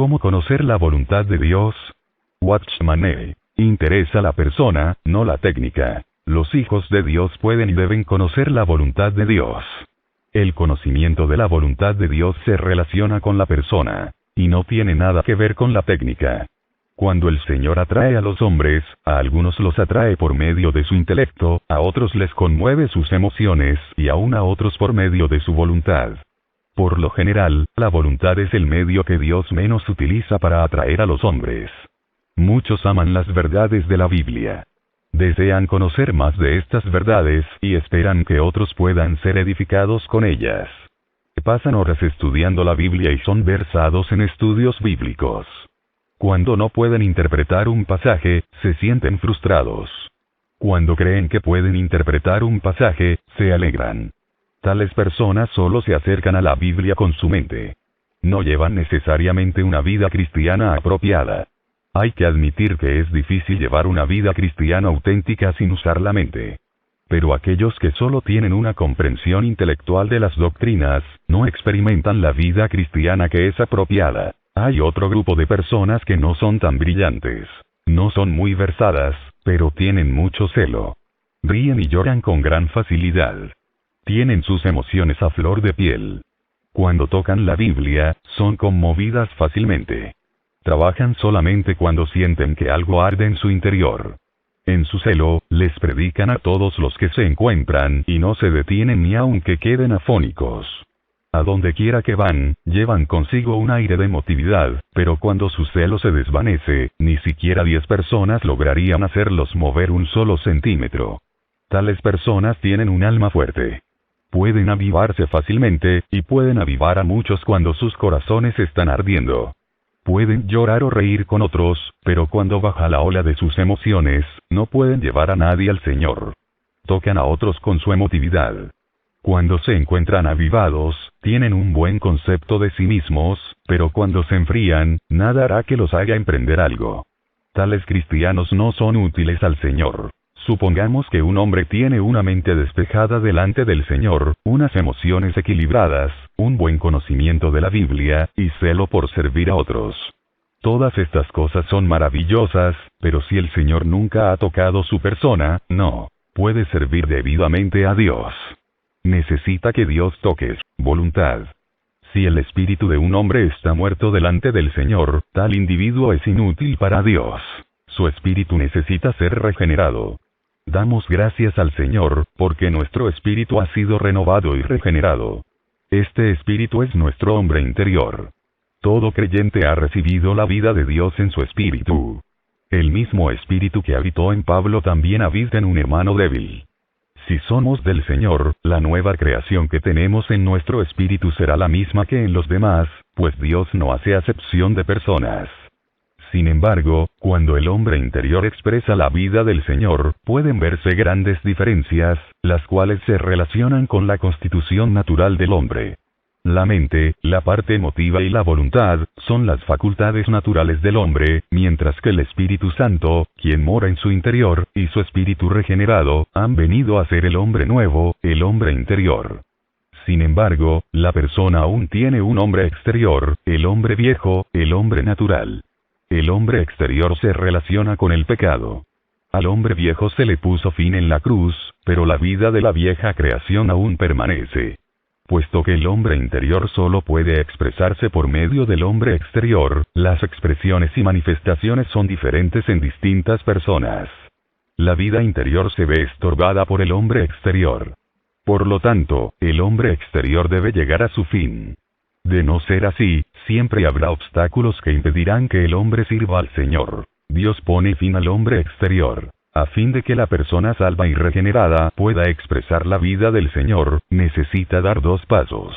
¿Cómo conocer la voluntad de Dios? Watchman interesa a la persona, no la técnica. Los hijos de Dios pueden y deben conocer la voluntad de Dios. El conocimiento de la voluntad de Dios se relaciona con la persona, y no tiene nada que ver con la técnica. Cuando el Señor atrae a los hombres, a algunos los atrae por medio de su intelecto, a otros les conmueve sus emociones y aún a otros por medio de su voluntad. Por lo general, la voluntad es el medio que Dios menos utiliza para atraer a los hombres. Muchos aman las verdades de la Biblia. Desean conocer más de estas verdades y esperan que otros puedan ser edificados con ellas. Pasan horas estudiando la Biblia y son versados en estudios bíblicos. Cuando no pueden interpretar un pasaje, se sienten frustrados. Cuando creen que pueden interpretar un pasaje, se alegran. Tales personas solo se acercan a la Biblia con su mente. No llevan necesariamente una vida cristiana apropiada. Hay que admitir que es difícil llevar una vida cristiana auténtica sin usar la mente. Pero aquellos que solo tienen una comprensión intelectual de las doctrinas, no experimentan la vida cristiana que es apropiada. Hay otro grupo de personas que no son tan brillantes. No son muy versadas, pero tienen mucho celo. Ríen y lloran con gran facilidad. Tienen sus emociones a flor de piel. Cuando tocan la Biblia, son conmovidas fácilmente. Trabajan solamente cuando sienten que algo arde en su interior. En su celo, les predican a todos los que se encuentran y no se detienen ni aunque queden afónicos. A donde quiera que van, llevan consigo un aire de emotividad, pero cuando su celo se desvanece, ni siquiera 10 personas lograrían hacerlos mover un solo centímetro. Tales personas tienen un alma fuerte. Pueden avivarse fácilmente, y pueden avivar a muchos cuando sus corazones están ardiendo. Pueden llorar o reír con otros, pero cuando baja la ola de sus emociones, no pueden llevar a nadie al Señor. Tocan a otros con su emotividad. Cuando se encuentran avivados, tienen un buen concepto de sí mismos, pero cuando se enfrían, nada hará que los haga emprender algo. Tales cristianos no son útiles al Señor. Supongamos que un hombre tiene una mente despejada delante del Señor, unas emociones equilibradas, un buen conocimiento de la Biblia, y celo por servir a otros. Todas estas cosas son maravillosas, pero si el Señor nunca ha tocado su persona, no puede servir debidamente a Dios. Necesita que Dios toque su voluntad. Si el espíritu de un hombre está muerto delante del Señor, tal individuo es inútil para Dios. Su espíritu necesita ser regenerado. Damos gracias al Señor, porque nuestro espíritu ha sido renovado y regenerado. Este espíritu es nuestro hombre interior. Todo creyente ha recibido la vida de Dios en su espíritu. El mismo espíritu que habitó en Pablo también habita en un hermano débil. Si somos del Señor, la nueva creación que tenemos en nuestro espíritu será la misma que en los demás, pues Dios no hace acepción de personas. Sin embargo, cuando el hombre interior expresa la vida del Señor, pueden verse grandes diferencias, las cuales se relacionan con la constitución natural del hombre. La mente, la parte emotiva y la voluntad, son las facultades naturales del hombre, mientras que el Espíritu Santo, quien mora en su interior, y su espíritu regenerado, han venido a ser el hombre nuevo, el hombre interior. Sin embargo, la persona aún tiene un hombre exterior, el hombre viejo, el hombre natural. El hombre exterior se relaciona con el pecado. Al hombre viejo se le puso fin en la cruz, pero la vida de la vieja creación aún permanece. Puesto que el hombre interior solo puede expresarse por medio del hombre exterior, las expresiones y manifestaciones son diferentes en distintas personas. La vida interior se ve estorbada por el hombre exterior. Por lo tanto, el hombre exterior debe llegar a su fin. De no ser así, siempre habrá obstáculos que impedirán que el hombre sirva al Señor. Dios pone fin al hombre exterior. A fin de que la persona salva y regenerada pueda expresar la vida del Señor, necesita dar 2 pasos.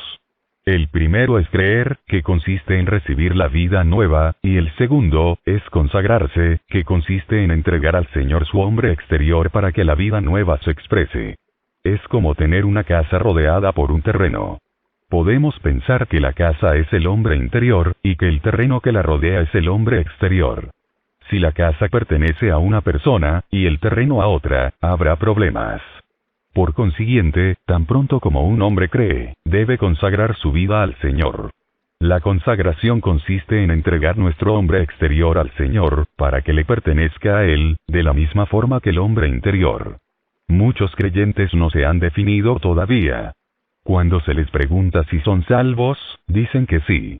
El primero es creer, que consiste en recibir la vida nueva, y el segundo, es consagrarse, que consiste en entregar al Señor su hombre exterior para que la vida nueva se exprese. Es como tener una casa rodeada por un terreno. Podemos pensar que la casa es el hombre interior, y que el terreno que la rodea es el hombre exterior. Si la casa pertenece a una persona, y el terreno a otra, habrá problemas. Por consiguiente, tan pronto como un hombre cree, debe consagrar su vida al Señor. La consagración consiste en entregar nuestro hombre exterior al Señor, para que le pertenezca a Él, de la misma forma que el hombre interior. Muchos creyentes no se han definido todavía. Cuando se les pregunta si son salvos, dicen que sí.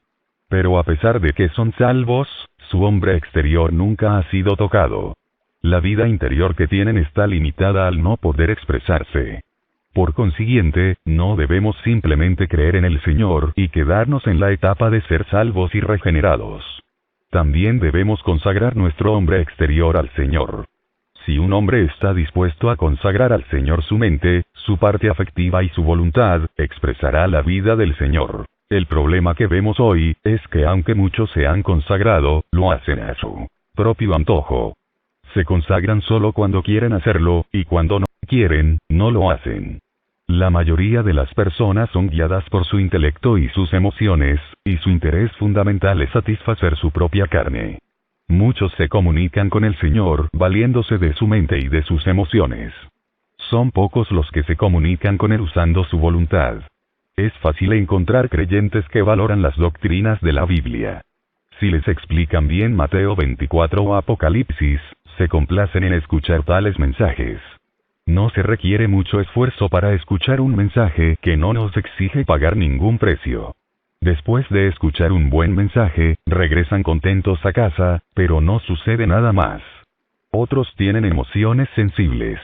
Pero a pesar de que son salvos, su hombre exterior nunca ha sido tocado. La vida interior que tienen está limitada al no poder expresarse. Por consiguiente, no debemos simplemente creer en el Señor y quedarnos en la etapa de ser salvos y regenerados. También debemos consagrar nuestro hombre exterior al Señor. Si un hombre está dispuesto a consagrar al Señor su mente, su parte afectiva y su voluntad, expresará la vida del Señor. El problema que vemos hoy, es que aunque muchos se han consagrado, lo hacen a su propio antojo. Se consagran solo cuando quieren hacerlo, y cuando no quieren, no lo hacen. La mayoría de las personas son guiadas por su intelecto y sus emociones, y su interés fundamental es satisfacer su propia carne. Muchos se comunican con el Señor valiéndose de su mente y de sus emociones. Son pocos los que se comunican con Él usando su voluntad. Es fácil encontrar creyentes que valoran las doctrinas de la Biblia. Si les explican bien Mateo 24 o Apocalipsis, se complacen en escuchar tales mensajes. No se requiere mucho esfuerzo para escuchar un mensaje que no nos exige pagar ningún precio. Después de escuchar un buen mensaje, regresan contentos a casa, pero no sucede nada más. Otros tienen emociones sensibles.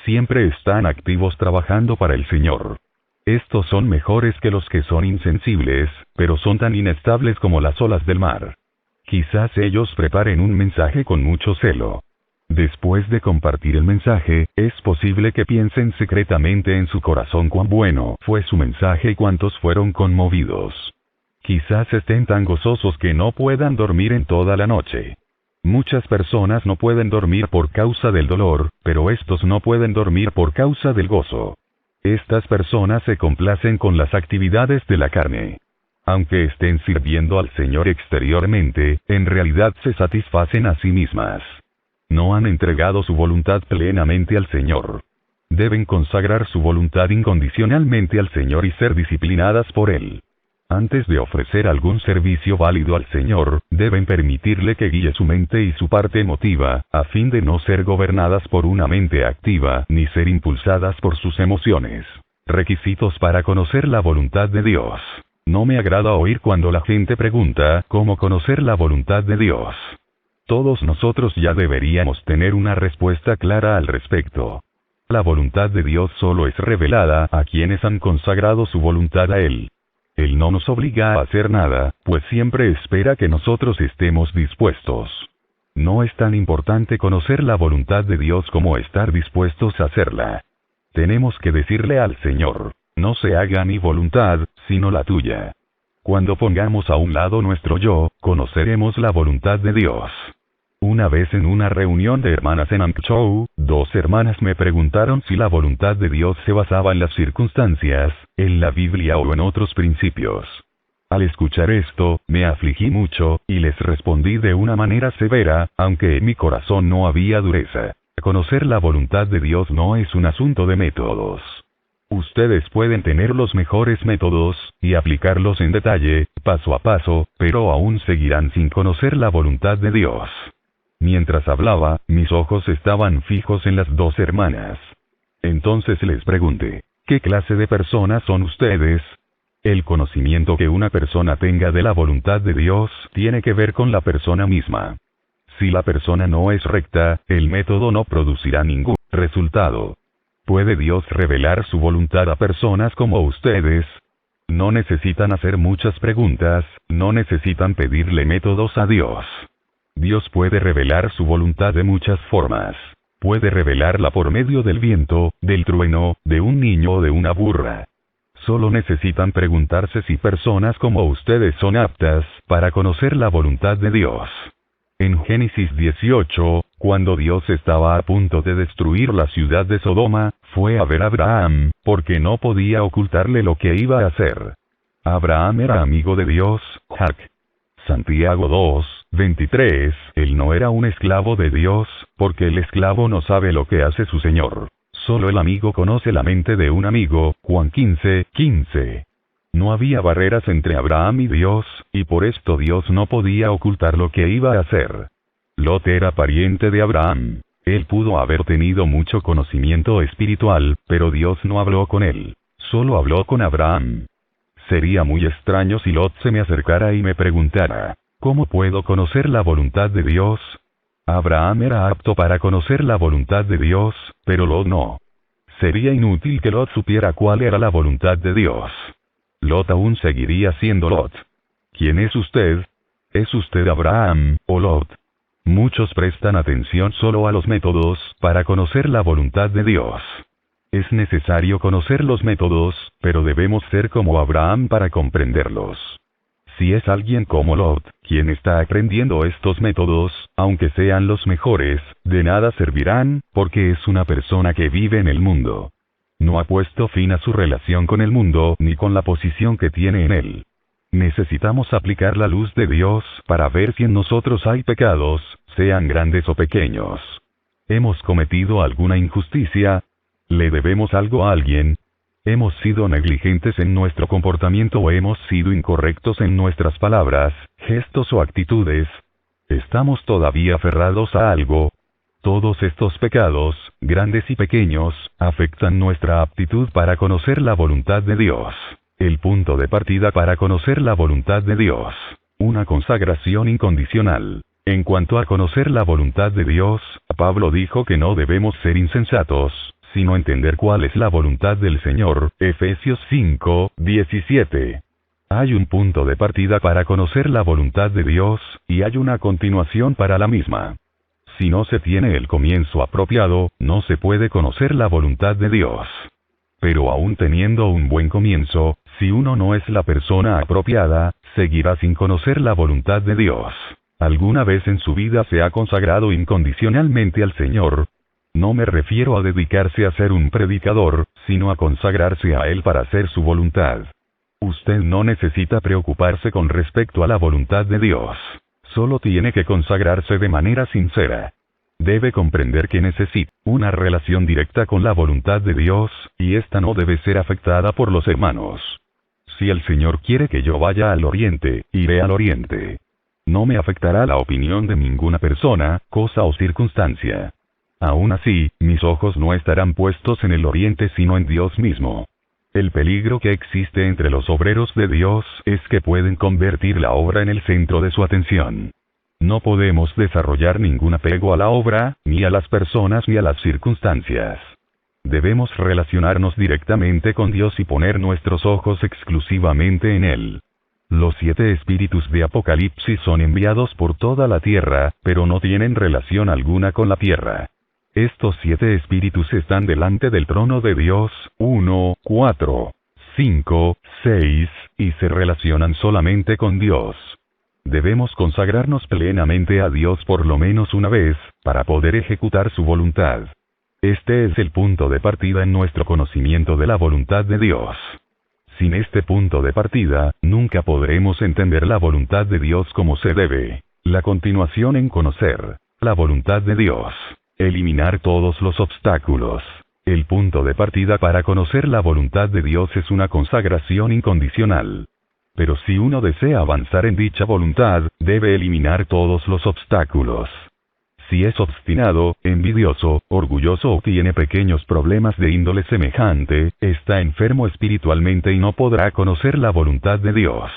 Siempre están activos trabajando para el Señor. Estos son mejores que los que son insensibles, pero son tan inestables como las olas del mar. Quizás ellos preparen un mensaje con mucho celo. Después de compartir el mensaje, es posible que piensen secretamente en su corazón cuán bueno fue su mensaje y cuántos fueron conmovidos. Quizás estén tan gozosos que no puedan dormir en toda la noche. Muchas personas no pueden dormir por causa del dolor, pero estos no pueden dormir por causa del gozo. Estas personas se complacen con las actividades de la carne. Aunque estén sirviendo al Señor exteriormente, en realidad se satisfacen a sí mismas. No han entregado su voluntad plenamente al Señor. Deben consagrar su voluntad incondicionalmente al Señor y ser disciplinadas por Él. Antes de ofrecer algún servicio válido al Señor, deben permitirle que guíe su mente y su parte emotiva, a fin de no ser gobernadas por una mente activa, ni ser impulsadas por sus emociones. Requisitos para conocer la voluntad de Dios. No me agrada oír cuando la gente pregunta, ¿cómo conocer la voluntad de Dios? Todos nosotros ya deberíamos tener una respuesta clara al respecto. La voluntad de Dios solo es revelada a quienes han consagrado su voluntad a Él. Él no nos obliga a hacer nada, pues siempre espera que nosotros estemos dispuestos. No es tan importante conocer la voluntad de Dios como estar dispuestos a hacerla. Tenemos que decirle al Señor, no se haga mi voluntad, sino la tuya. Cuando pongamos a un lado nuestro yo, conoceremos la voluntad de Dios. Una vez en una reunión de hermanas en Amchou, dos hermanas me preguntaron si la voluntad de Dios se basaba en las circunstancias, en la Biblia o en otros principios. Al escuchar esto, me afligí mucho, y les respondí de una manera severa, aunque en mi corazón no había dureza. Conocer la voluntad de Dios no es un asunto de métodos. Ustedes pueden tener los mejores métodos, y aplicarlos en detalle, paso a paso, pero aún seguirán sin conocer la voluntad de Dios. Mientras hablaba, mis ojos estaban fijos en las dos hermanas. Entonces les pregunté, ¿qué clase de personas son ustedes? El conocimiento que una persona tenga de la voluntad de Dios tiene que ver con la persona misma. Si la persona no es recta, el método no producirá ningún resultado. ¿Puede Dios revelar su voluntad a personas como ustedes? No necesitan hacer muchas preguntas, no necesitan pedirle métodos a Dios. Dios puede revelar su voluntad de muchas formas. Puede revelarla por medio del viento, del trueno, de un niño o de una burra. Solo necesitan preguntarse si personas como ustedes son aptas para conocer la voluntad de Dios. En Génesis 18, cuando Dios estaba a punto de destruir la ciudad de Sodoma, fue a ver a Abraham, porque no podía ocultarle lo que iba a hacer. Abraham era amigo de Dios, Jac. Santiago 2:23, él no era un esclavo de Dios, porque el esclavo no sabe lo que hace su señor. Solo el amigo conoce la mente de un amigo, Juan 15:15. No había barreras entre Abraham y Dios, y por esto Dios no podía ocultar lo que iba a hacer. Lot era pariente de Abraham. Él pudo haber tenido mucho conocimiento espiritual, pero Dios no habló con él. Solo habló con Abraham. Sería muy extraño si Lot se me acercara y me preguntara, ¿cómo puedo conocer la voluntad de Dios? Abraham era apto para conocer la voluntad de Dios, pero Lot no. Sería inútil que Lot supiera cuál era la voluntad de Dios. Lot aún seguiría siendo Lot. ¿Quién es usted? ¿Es usted Abraham, o Lot? Muchos prestan atención solo a los métodos, para conocer la voluntad de Dios. Es necesario conocer los métodos, pero debemos ser como Abraham para comprenderlos. Si es alguien como Lot, quien está aprendiendo estos métodos, aunque sean los mejores, de nada servirán, porque es una persona que vive en el mundo. No ha puesto fin a su relación con el mundo, ni con la posición que tiene en él. Necesitamos aplicar la luz de Dios, para ver si en nosotros hay pecados, sean grandes o pequeños. ¿Hemos cometido alguna injusticia? ¿Le debemos algo a alguien? ¿Hemos sido negligentes en nuestro comportamiento o hemos sido incorrectos en nuestras palabras, gestos o actitudes? ¿Estamos todavía aferrados a algo? Todos estos pecados, grandes y pequeños, afectan nuestra aptitud para conocer la voluntad de Dios. El punto de partida para conocer la voluntad de Dios. Una consagración incondicional. En cuanto a conocer la voluntad de Dios, Pablo dijo que no debemos ser insensatos, sino entender cuál es la voluntad del Señor, Efesios 5:17. Hay un punto de partida para conocer la voluntad de Dios, y hay una continuación para la misma. Si no se tiene el comienzo apropiado, no se puede conocer la voluntad de Dios. Pero aún teniendo un buen comienzo, si uno no es la persona apropiada, seguirá sin conocer la voluntad de Dios. ¿Alguna vez en su vida se ha consagrado incondicionalmente al Señor? No me refiero a dedicarse a ser un predicador, sino a consagrarse a Él para hacer su voluntad. Usted no necesita preocuparse con respecto a la voluntad de Dios. Solo tiene que consagrarse de manera sincera. Debe comprender que necesita una relación directa con la voluntad de Dios, y esta no debe ser afectada por los hermanos. Si el Señor quiere que yo vaya al oriente, iré al oriente. No me afectará la opinión de ninguna persona, cosa o circunstancia. Aún así, mis ojos no estarán puestos en el oriente sino en Dios mismo. El peligro que existe entre los obreros de Dios es que pueden convertir la obra en el centro de su atención. No podemos desarrollar ningún apego a la obra, ni a las personas ni a las circunstancias. Debemos relacionarnos directamente con Dios y poner nuestros ojos exclusivamente en Él. Los 7 espíritus de Apocalipsis son enviados por toda la tierra, pero no tienen relación alguna con la tierra. Estos 7 espíritus están delante del trono de Dios, 1, 4, 5, 6, y se relacionan solamente con Dios. Debemos consagrarnos plenamente a Dios por lo menos una vez, para poder ejecutar su voluntad. Este es el punto de partida en nuestro conocimiento de la voluntad de Dios. Sin este punto de partida, nunca podremos entender la voluntad de Dios como se debe. La continuación en conocer la voluntad de Dios. Eliminar todos los obstáculos. El punto de partida para conocer la voluntad de Dios es una consagración incondicional. Pero si uno desea avanzar en dicha voluntad, debe eliminar todos los obstáculos. Si es obstinado, envidioso, orgulloso o tiene pequeños problemas de índole semejante, está enfermo espiritualmente y no podrá conocer la voluntad de Dios.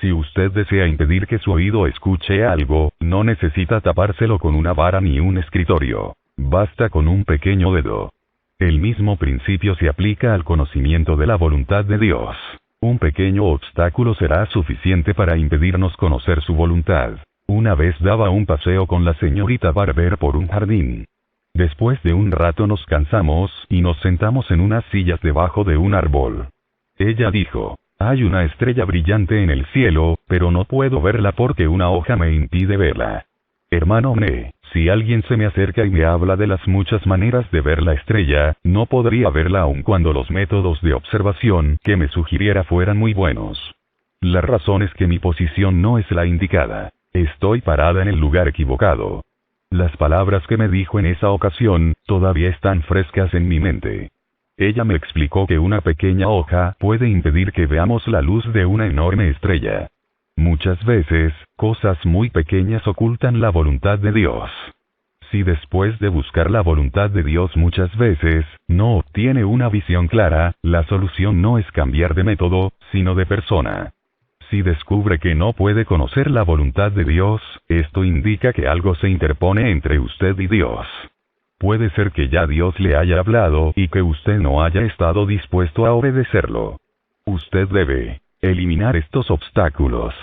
Si usted desea impedir que su oído escuche algo, no necesita tapárselo con una vara ni un escritorio. Basta con un pequeño dedo. El mismo principio se aplica al conocimiento de la voluntad de Dios. Un pequeño obstáculo será suficiente para impedirnos conocer su voluntad. Una vez daba un paseo con la señorita Barber por un jardín. Después de un rato nos cansamos y nos sentamos en unas sillas debajo de un árbol. Ella dijo: hay una estrella brillante en el cielo, pero no puedo verla porque una hoja me impide verla. Hermano Ne, si alguien se me acerca y me habla de las muchas maneras de ver la estrella, no podría verla aun cuando los métodos de observación que me sugiriera fueran muy buenos. La razón es que mi posición no es la indicada. Estoy parada en el lugar equivocado. Las palabras que me dijo en esa ocasión, todavía están frescas en mi mente. Ella me explicó que una pequeña hoja puede impedir que veamos la luz de una enorme estrella. Muchas veces, cosas muy pequeñas ocultan la voluntad de Dios. Si después de buscar la voluntad de Dios muchas veces, no obtiene una visión clara, la solución no es cambiar de método, sino de persona. Si descubre que no puede conocer la voluntad de Dios, esto indica que algo se interpone entre usted y Dios. Puede ser que ya Dios le haya hablado y que usted no haya estado dispuesto a obedecerlo. Usted debe eliminar estos obstáculos.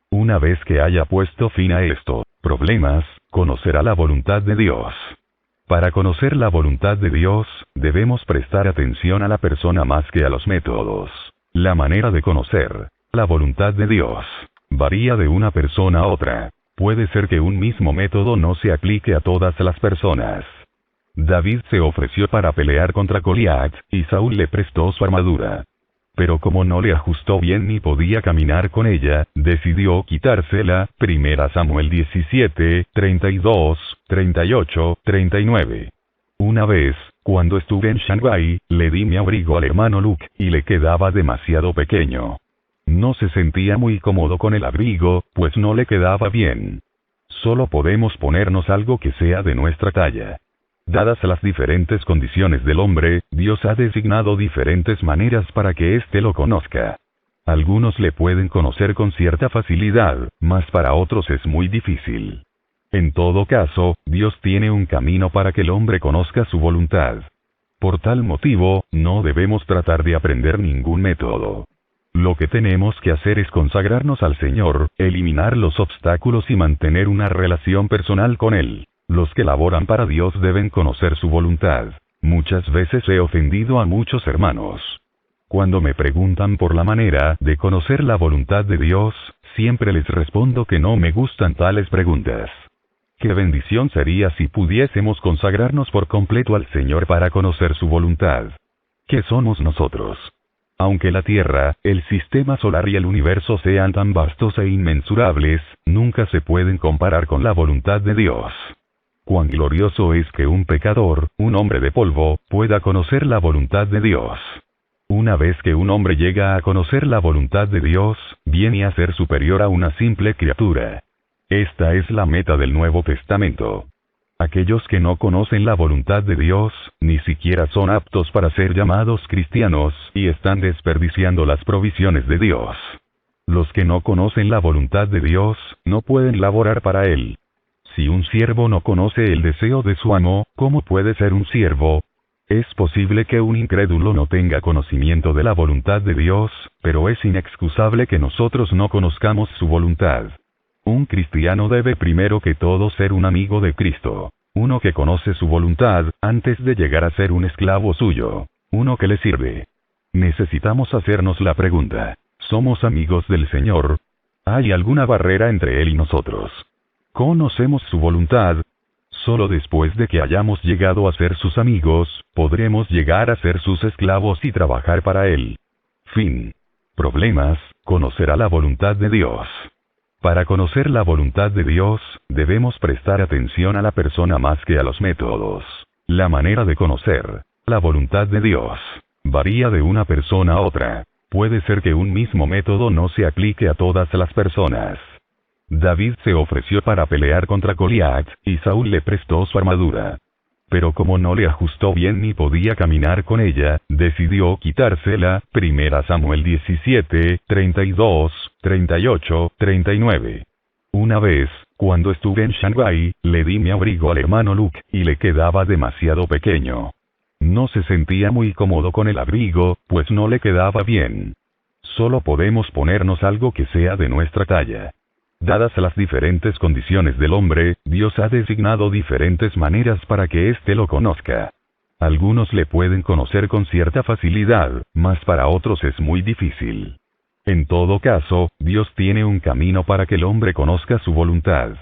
Una vez que haya puesto fin a estos problemas, conocerá la voluntad de Dios. Para conocer la voluntad de Dios, debemos prestar atención a la persona más que a los métodos. La manera de conocer la voluntad de Dios varía de una persona a otra. Puede ser que un mismo método no se aplique a todas las personas. David se ofreció para pelear contra Goliat, y Saúl le prestó su armadura. Pero como no le ajustó bien ni podía caminar con ella, decidió quitársela. 1 Samuel 17, 32, 38, 39. Una vez, cuando estuve en Shanghái, le di mi abrigo al hermano Luke, y le quedaba demasiado pequeño. No se sentía muy cómodo con el abrigo, pues no le quedaba bien. Solo podemos ponernos algo que sea de nuestra talla. Dadas las diferentes condiciones del hombre, Dios ha designado diferentes maneras para que éste lo conozca. Algunos le pueden conocer con cierta facilidad, mas para otros es muy difícil. En todo caso, Dios tiene un camino para que el hombre conozca su voluntad. Por tal motivo, no debemos tratar de aprender ningún método. Lo que tenemos que hacer es consagrarnos al Señor, eliminar los obstáculos y mantener una relación personal con Él. Los que laboran para Dios deben conocer su voluntad. Muchas veces he ofendido a muchos hermanos. Cuando me preguntan por la manera de conocer la voluntad de Dios, siempre les respondo que no me gustan tales preguntas. Qué bendición sería si pudiésemos consagrarnos por completo al Señor para conocer su voluntad. ¿Qué somos nosotros? Aunque la Tierra, el sistema solar y el universo sean tan vastos e inmensurables, nunca se pueden comparar con la voluntad de Dios. Cuán glorioso es que un pecador, un hombre de polvo, pueda conocer la voluntad de Dios. Una vez que un hombre llega a conocer la voluntad de Dios, viene a ser superior a una simple criatura. Esta es la meta del Nuevo Testamento. Aquellos que no conocen la voluntad de Dios, ni siquiera son aptos para ser llamados cristianos, y están desperdiciando las provisiones de Dios. Los que no conocen la voluntad de Dios, no pueden laborar para Él. Si un siervo no conoce el deseo de su amo, ¿cómo puede ser un siervo? Es posible que un incrédulo no tenga conocimiento de la voluntad de Dios, pero es inexcusable que nosotros no conozcamos su voluntad. Un cristiano debe primero que todo ser un amigo de Cristo. Uno que conoce su voluntad, antes de llegar a ser un esclavo suyo. Uno que le sirve. Necesitamos hacernos la pregunta: ¿somos amigos del Señor? ¿Hay alguna barrera entre Él y nosotros? ¿Conocemos su voluntad? Solo después de que hayamos llegado a ser sus amigos, podremos llegar a ser sus esclavos y trabajar para Él. Fin. Problemas: conocerá la voluntad de Dios. Para conocer la voluntad de Dios, debemos prestar atención a la persona más que a los métodos. La manera de conocer la voluntad de Dios varía de una persona a otra. Puede ser que un mismo método no se aplique a todas las personas. David se ofreció para pelear contra Goliat, y Saúl le prestó su armadura. Pero como no le ajustó bien ni podía caminar con ella, decidió quitársela. 1 Samuel 17, 32, 38, 39. Una vez, cuando estuve en Shanghái, le di mi abrigo al hermano Luke, y le quedaba demasiado pequeño. No se sentía muy cómodo con el abrigo, pues no le quedaba bien. Solo podemos ponernos algo que sea de nuestra talla. Dadas las diferentes condiciones del hombre, Dios ha designado diferentes maneras para que éste lo conozca. Algunos le pueden conocer con cierta facilidad, mas para otros es muy difícil. En todo caso, Dios tiene un camino para que el hombre conozca su voluntad.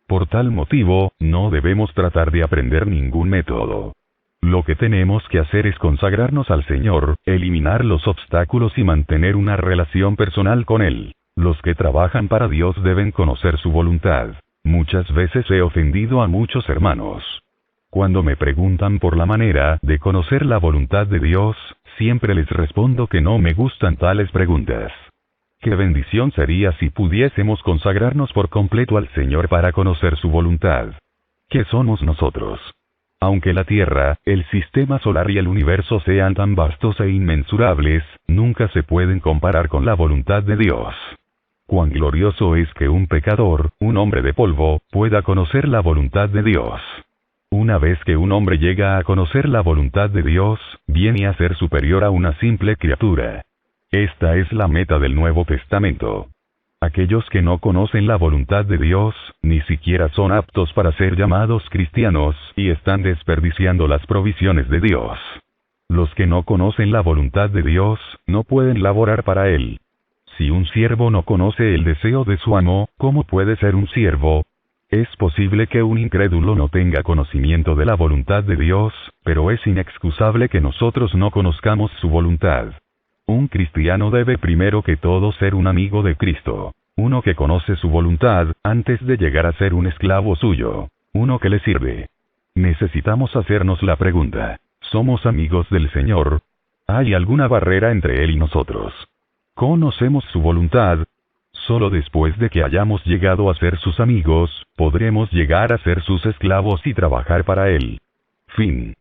Por tal motivo, no debemos tratar de aprender ningún método. Lo que tenemos que hacer es consagrarnos al Señor, eliminar los obstáculos y mantener una relación personal con Él. Los que trabajan para Dios deben conocer su voluntad. Muchas veces he ofendido a muchos hermanos. Cuando me preguntan por la manera de conocer la voluntad de Dios, siempre les respondo que no me gustan tales preguntas. Qué bendición sería si pudiésemos consagrarnos por completo al Señor para conocer su voluntad. ¿Qué somos nosotros? Aunque la Tierra, el sistema solar y el universo sean tan vastos e inmensurables, nunca se pueden comparar con la voluntad de Dios. Cuán glorioso es que un pecador, un hombre de polvo, pueda conocer la voluntad de Dios. Una vez que un hombre llega a conocer la voluntad de Dios, viene a ser superior a una simple criatura. Esta es la meta del Nuevo Testamento. Aquellos que no conocen la voluntad de Dios, ni siquiera son aptos para ser llamados cristianos, y están desperdiciando las provisiones de Dios. Los que no conocen la voluntad de Dios, no pueden laborar para Él. Si un siervo no conoce el deseo de su amo, ¿cómo puede ser un siervo? Es posible que un incrédulo no tenga conocimiento de la voluntad de Dios, pero es inexcusable que nosotros no conozcamos su voluntad. Un cristiano debe primero que todo ser un amigo de Cristo. Uno que conoce su voluntad, antes de llegar a ser un esclavo suyo. Uno que le sirve. Necesitamos hacernos la pregunta: ¿somos amigos del Señor? ¿Hay alguna barrera entre Él y nosotros? ¿Conocemos su voluntad? Solo después de que hayamos llegado a ser sus amigos, podremos llegar a ser sus esclavos y trabajar para Él. Fin.